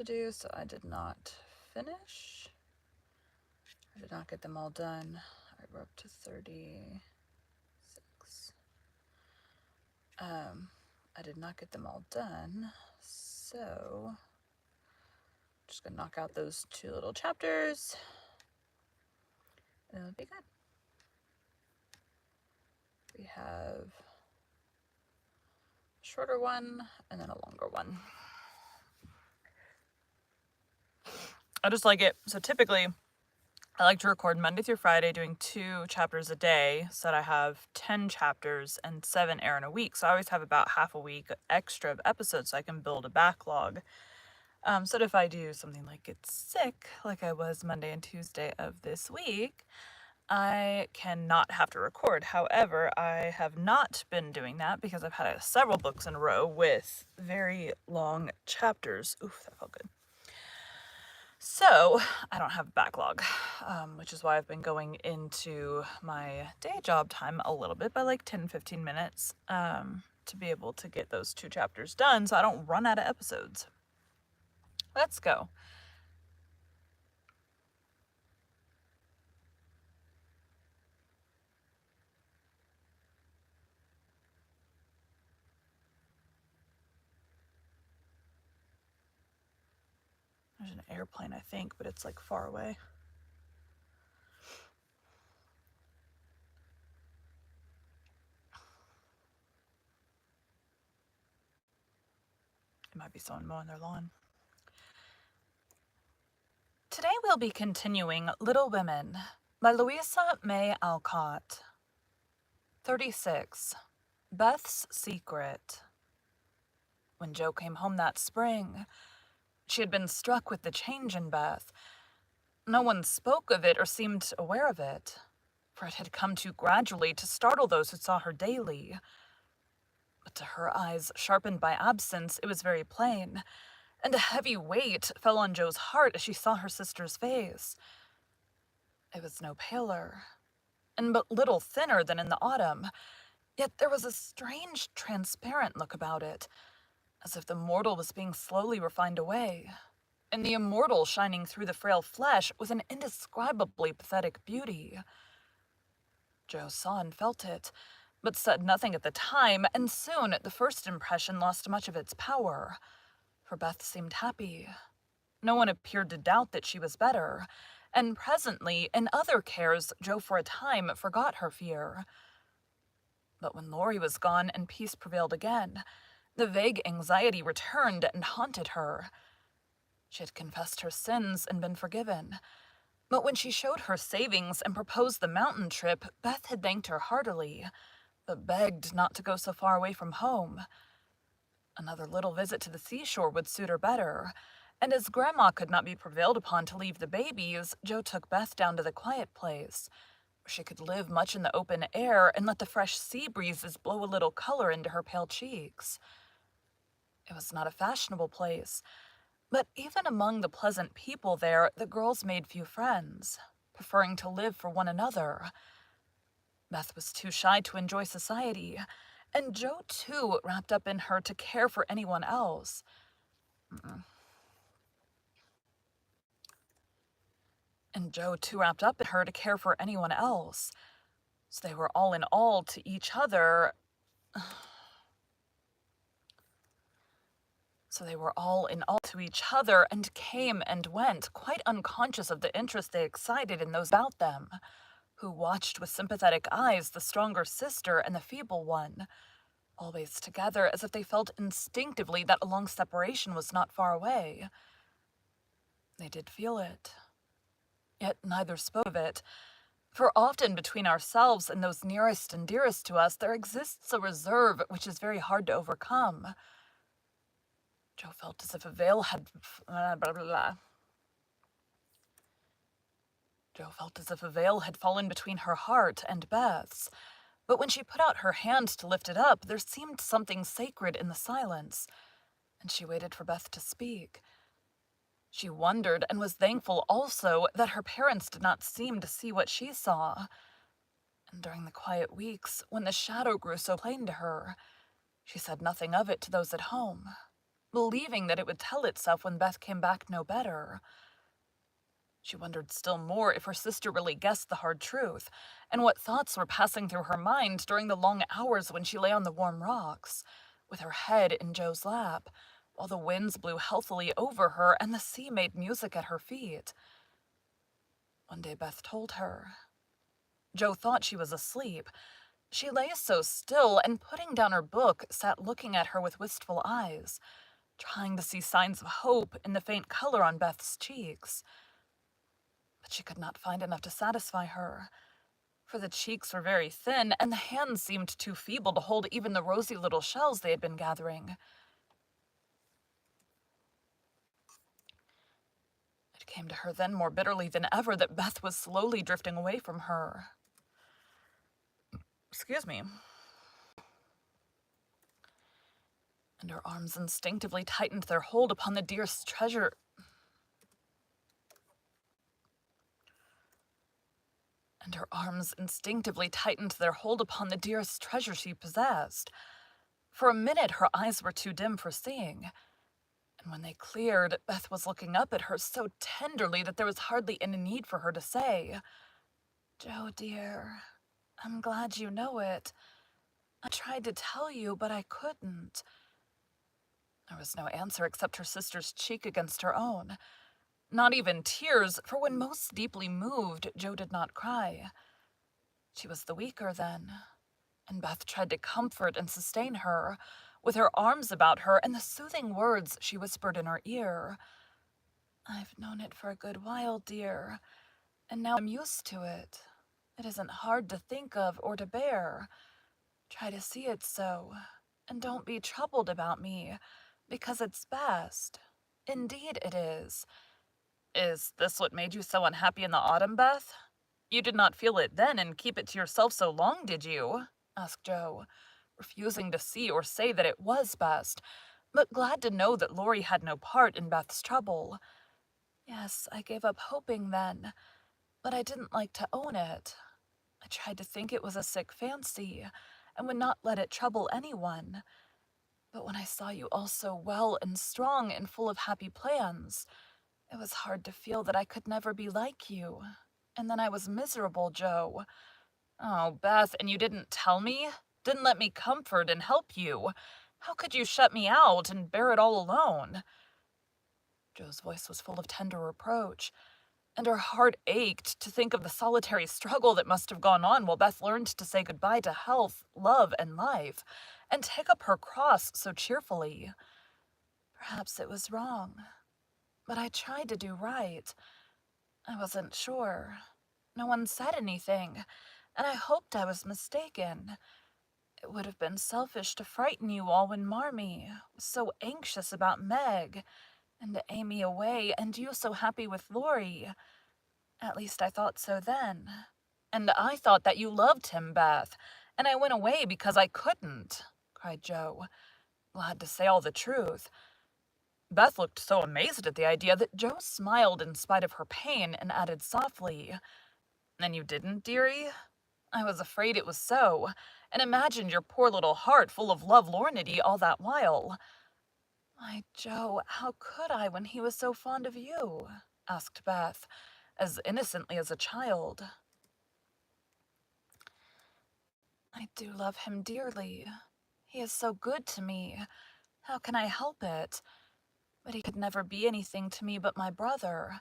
to do, so I did not finish. I did not get them all done. Alright, we're up to 36. I did not get them all done, so I'm just gonna knock out those 2 little chapters, and it'll be good. We have a shorter one and then a longer one. I just like it. So typically, I like to record Monday through Friday, doing 2 chapters a day, so that I have 10 chapters and 7 air in a week. So I always have about half a week extra of episodes so I can build a backlog. So that if I do something like get sick, like I was Monday and Tuesday of this week, I cannot have to record. However, I have not been doing that because I've had several books in a row with very long chapters. Oof, that felt good. So I don't have a backlog, which is why I've been going into my day job time a little bit by like 10-15 minutes to be able to get those 2 chapters done so I don't run out of episodes. Let's go. There's an airplane, I think, but it's like far away. It might be someone mowing their lawn. Today we'll be continuing Little Women by Louisa May Alcott. 36. Beth's Secret. When Jo came home that spring, she had been struck with the change in Beth. No one spoke of it or seemed aware of it, for it had come too gradually to startle those who saw her daily. But to her eyes, sharpened by absence, it was very plain, and a heavy weight fell on Jo's heart as she saw her sister's face. It was no paler, and but little thinner than in the autumn, yet there was a strange, transparent look about it, as if the mortal was being slowly refined away, and the immortal shining through the frail flesh with an indescribably pathetic beauty. Jo saw and felt it, but said nothing at the time, and soon the first impression lost much of its power, for Beth seemed happy. No one appeared to doubt that she was better, and presently, in other cares, Jo for a time forgot her fear. But when Laurie was gone and peace prevailed again, the vague anxiety returned and haunted her. She had confessed her sins and been forgiven. But when she showed her savings and proposed the mountain trip, Beth had thanked her heartily, but begged not to go so far away from home. Another little visit to the seashore would suit her better, and as Grandma could not be prevailed upon to leave the babies, Jo took Beth down to the quiet place, where she could live much in the open air and let the fresh sea breezes blow a little color into her pale cheeks. It was not a fashionable place, but even among the pleasant people there, the girls made few friends, preferring to live for one another. Beth was too shy to enjoy society, and Jo, too, wrapped up in her to care for anyone else. And Jo, too, wrapped up in her to care for anyone else. So they were all in all to each other. So they were all in all to each other and came and went, quite unconscious of the interest they excited in those about them, who watched with sympathetic eyes the stronger sister and the feeble one, always together as if they felt instinctively that a long separation was not far away. They did feel it, yet neither spoke of it, for often between ourselves and those nearest and dearest to us there exists a reserve which is very hard to overcome. Jo felt as if a veil had Jo felt as if a veil had fallen between her heart and Beth's, but when she put out her hand to lift it up, there seemed something sacred in the silence, and she waited for Beth to speak. She wondered and was thankful also that her parents did not seem to see what she saw. And during the quiet weeks, when the shadow grew so plain to her, she said nothing of it to those at home. believing that it would tell itself when Beth came back no better. She wondered still more if her sister really guessed the hard truth, and what thoughts were passing through her mind during the long hours when she lay on the warm rocks, with her head in Joe's lap, while the winds blew healthily over her and the sea made music at her feet. One day Beth told her. Joe thought she was asleep. She lay so still and, putting down her book, sat looking at her with wistful eyes, trying to see signs of hope in the faint color on Beth's cheeks. But she could not find enough to satisfy her, for the cheeks were very thin and the hands seemed too feeble to hold even the rosy little shells they had been gathering. It came to her then more bitterly than ever that Beth was slowly drifting away from her. Excuse me. And her arms instinctively tightened their hold upon the dearest treasure. And her arms instinctively tightened their hold upon the dearest treasure she possessed. For a minute, her eyes were too dim for seeing. And when they cleared, Beth was looking up at her so tenderly that there was hardly any need for her to say, "Joe, dear, I'm glad you know it. I tried to tell you, but I couldn't." There was no answer except her sister's cheek against her own. Not even tears, for when most deeply moved, Joe did not cry. She was the weaker then, and Beth tried to comfort and sustain her, with her arms about her and the soothing words she whispered in her ear. "I've known it for a good while, dear, and now I'm used to it. It isn't hard to think of or to bear. Try to see it so, and don't be troubled about me, because it's best. Indeed it is." "Is this what made you so unhappy in the autumn, Beth? You did not feel it then and keep it to yourself so long, did you?" asked Joe, refusing to see or say that it was best, but glad to know that Laurie had no part in Beth's trouble. "Yes, I gave up hoping then, but I didn't like to own it. I tried to think it was a sick fancy, and would not let it trouble anyone. But when I saw you all so well and strong and full of happy plans, it was hard to feel that I could never be like you. And then I was miserable, Joe." "Oh, Beth, and you didn't tell me? Didn't let me comfort and help you? How could you shut me out and bear it all alone?" Joe's voice was full of tender reproach, and her heart ached to think of the solitary struggle that must have gone on while Beth learned to say goodbye to health, love, and life, and take up her cross so cheerfully. Perhaps it was wrong, but I tried to do right. I wasn't sure. No one said anything, and I hoped I was mistaken. It would have been selfish to frighten you all when Marmee was so anxious about Meg, and Amy away, and you so happy with Laurie. At least I thought so then. And I thought that you loved him, Beth, and I went away because I couldn't," cried Joe, glad to say all the truth. Beth looked so amazed at the idea that Joe smiled in spite of her pain and added softly, "And you didn't, dearie? I was afraid it was so, and imagined your poor little heart full of love-lornity all that while." "Why, Joe, how could I when he was so fond of you?" asked Beth, as innocently as a child. "I do love him dearly. He is so good to me. How can I help it? But he could never be anything to me but my brother.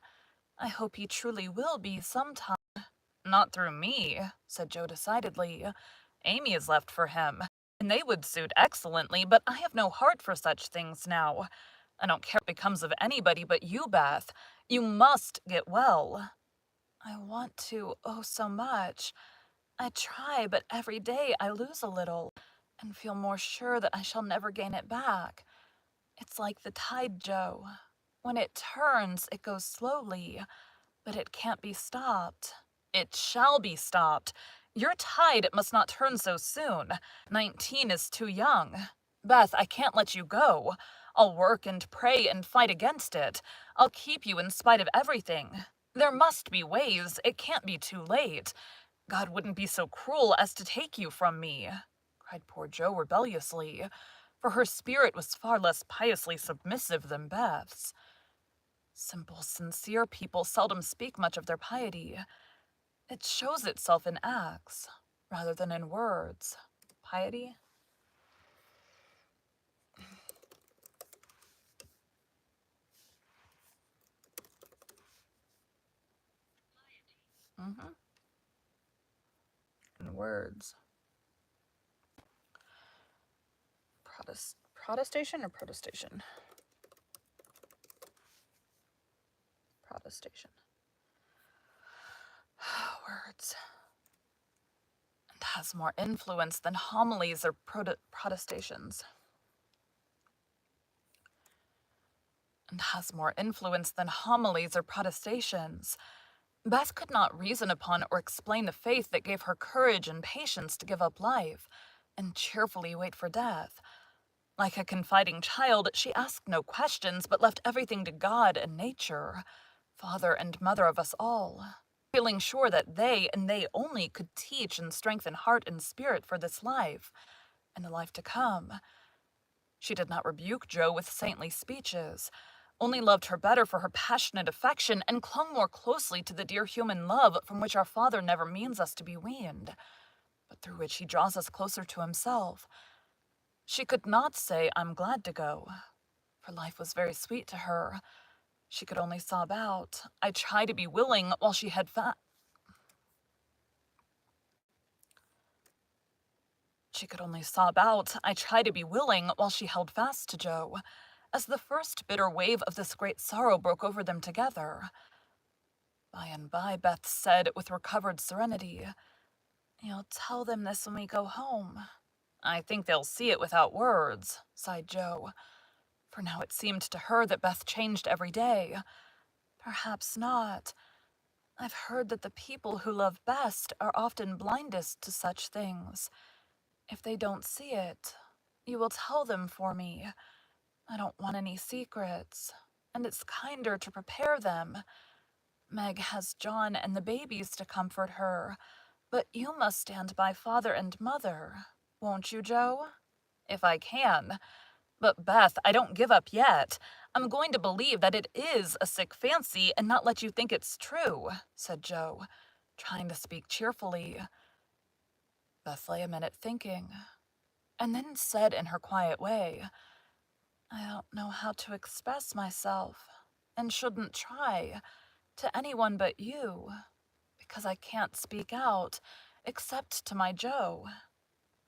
I hope he truly will be sometime." "Not through me," said Joe decidedly. "Amy is left for him, and they would suit excellently, but I have no heart for such things now. I don't care what becomes of anybody but you, Beth. You must get well." "I want to, oh so much. I try, but every day I lose a little, and feel more sure that I shall never gain it back. It's like the tide, Joe. When it turns, it goes slowly, but it can't be stopped." "It shall be stopped. Your tide must not turn so soon. 19 is too young. Beth, I can't let you go. I'll work and pray and fight against it. I'll keep you in spite of everything. There must be ways. It can't be too late. God wouldn't be so cruel as to take you from me," cried poor Joe rebelliously. for her spirit was far less piously submissive than Beth's. Simple, sincere people seldom speak much of their piety. It shows itself in acts, rather than in words. Piety? Mm-hmm. In words. Protestation or protestation? Protestation. Words. And has more influence than homilies or protestations. And has more influence than homilies or protestations. Beth could not reason upon or explain the faith that gave her courage and patience to give up life and cheerfully wait for death. Like a confiding child, she asked no questions but left everything to God and nature, father and mother of us all, feeling sure that they and they only could teach and strengthen heart and spirit for this life and the life to come. She did not rebuke Jo with saintly speeches, only loved her better for her passionate affection and clung more closely to the dear human love from which our Father never means us to be weaned, but through which he draws us closer to himself. She could not say, "I'm glad to go," for life was very sweet to her. She could only sob out, "I try to be willing," while she had She could only sob out, "I try to be willing," while she held fast to Jo, as the first bitter wave of this great sorrow broke over them together. By and by, Beth said with recovered serenity, "You'll tell them this when we go home." "I think they'll see it without words," sighed Jo, for now it seemed to her that Beth changed every day. "Perhaps not. I've heard that the people who love best are often blindest to such things. If they don't see it, you will tell them for me. I don't want any secrets, and it's kinder to prepare them. Meg has John and the babies to comfort her, but you must stand by father and mother. Won't you, Jo?" "If I can. But Beth, I don't give up yet. I'm going to believe that it is a sick fancy and not let you think it's true," said Jo, trying to speak cheerfully. Beth lay a minute thinking, and then said in her quiet way, "I don't know how to express myself, and shouldn't try, to anyone but you, because I can't speak out, except to my Jo.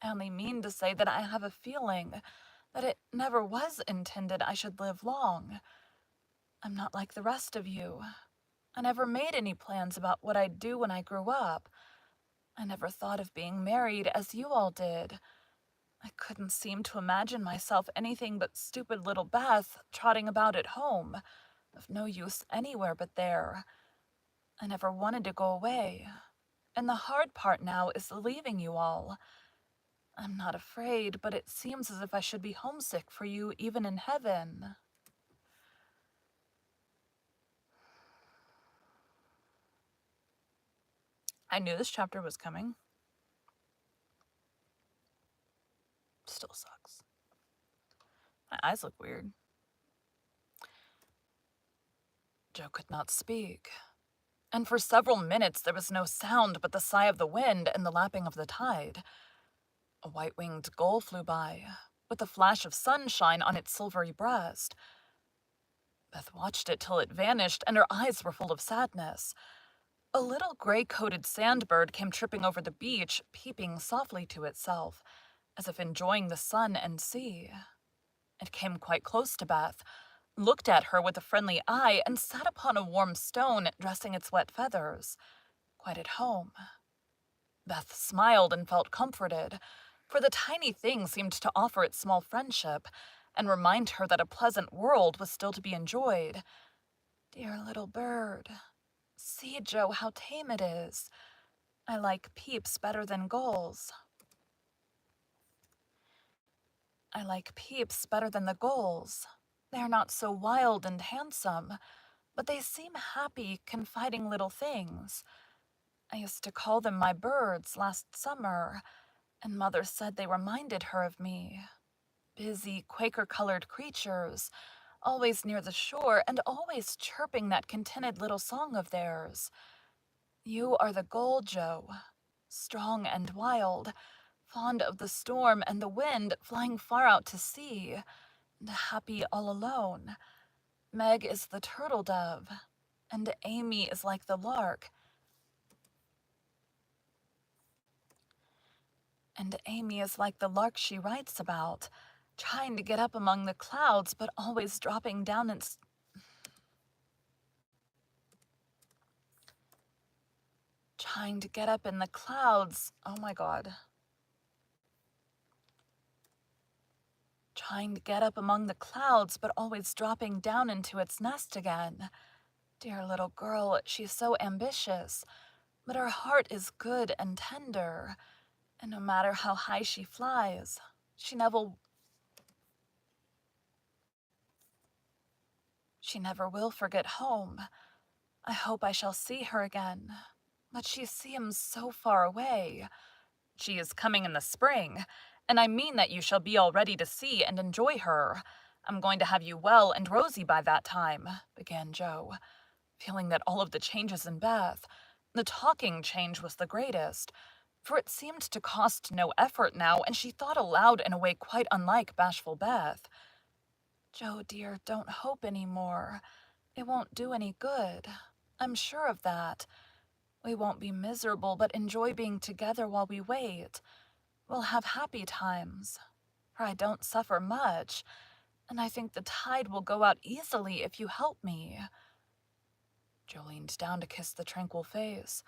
I only mean to say that I have a feeling that it never was intended I should live long. I'm not like the rest of you. I never made any plans about what I'd do when I grew up. I never thought of being married as you all did. I couldn't seem to imagine myself anything but stupid little Beth trotting about at home, of no use anywhere but there. I never wanted to go away, and the hard part now is leaving you all. I'm not afraid, but it seems as if I should be homesick for you even in heaven." I knew this chapter was coming. Still sucks. My eyes look weird. Jo could not speak, and for several minutes there was no sound but the sigh of the wind and the lapping of the tide. A white-winged gull flew by, with a flash of sunshine on its silvery breast. Beth watched it till it vanished, and her eyes were full of sadness. A little gray-coated sandbird came tripping over the beach, peeping softly to itself, as if enjoying the sun and sea. It came quite close to Beth, looked at her with a friendly eye, and sat upon a warm stone, dressing its wet feathers, quite at home. Beth smiled and felt comforted, for the tiny thing seemed to offer its small friendship, and remind her that a pleasant world was still to be enjoyed. "Dear little bird, see, Jo, how tame it is. I like peeps better than gulls. I like peeps better than the gulls. They are not so wild and handsome, but they seem happy, confiding little things. I used to call them my birds last summer, and Mother said they reminded her of me. Busy, Quaker-colored creatures, always near the shore and always chirping that contented little song of theirs. You are the goal, Joe, strong and wild, fond of the storm and the wind, flying far out to sea, and happy all alone. Meg is the turtle dove, and Amy is like the lark. And Amy is like the lark she writes about, trying to get up among the clouds, but always dropping down and trying to get up in the clouds. Oh my God. Trying to get up among the clouds, but always dropping down into its nest again. Dear little girl, she's so ambitious, but her heart is good and tender, and no matter how high she flies, she never will forget home. I hope I shall see her again, but she seems so far away. She is coming in the spring, and I mean that you shall be all ready to see and enjoy her. I'm going to have you well and rosy by that time, began Joe, feeling that all of the changes in Beth, the talking change was the greatest, for it seemed to cost no effort now, and she thought aloud in a way quite unlike bashful Beth. Joe, dear, don't hope any more. It won't do any good. I'm sure of that. We won't be miserable, but enjoy being together while we wait. We'll have happy times, for I don't suffer much, and I think the tide will go out easily if you help me. Joe leaned down to kiss the tranquil face,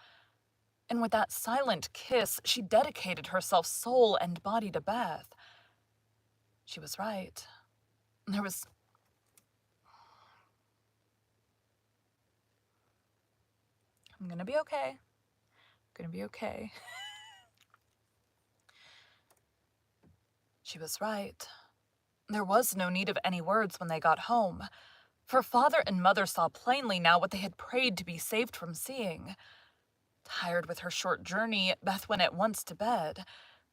and with that silent kiss, she dedicated herself soul and body to Beth. She was right. I'm gonna be okay. I'm gonna be okay. She was right. There was no need of any words when they got home, for father and mother saw plainly now what they had prayed to be saved from seeing. Tired with her short journey, Beth went at once to bed,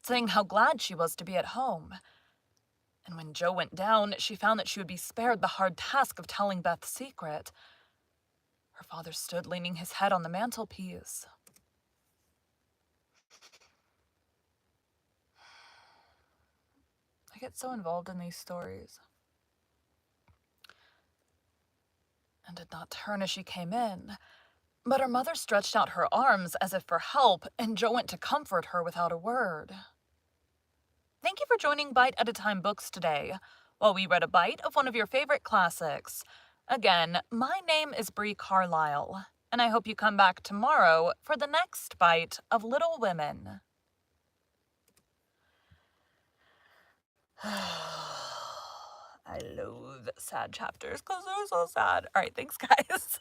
saying how glad she was to be at home. And when Joe went down, she found that she would be spared the hard task of telling Beth's secret. Her father stood leaning his head on the mantelpiece. I get so involved in these stories. And did not turn as she came in, but her mother stretched out her arms as if for help, and Joe went to comfort her without a word. Thank you for joining Bite at a Time Books today, while we read a bite of one of your favorite classics. Again, my name is Bree Carlile, and I hope you come back tomorrow for the next bite of Little Women. I loathe sad chapters because they're so sad. All right, thanks, guys.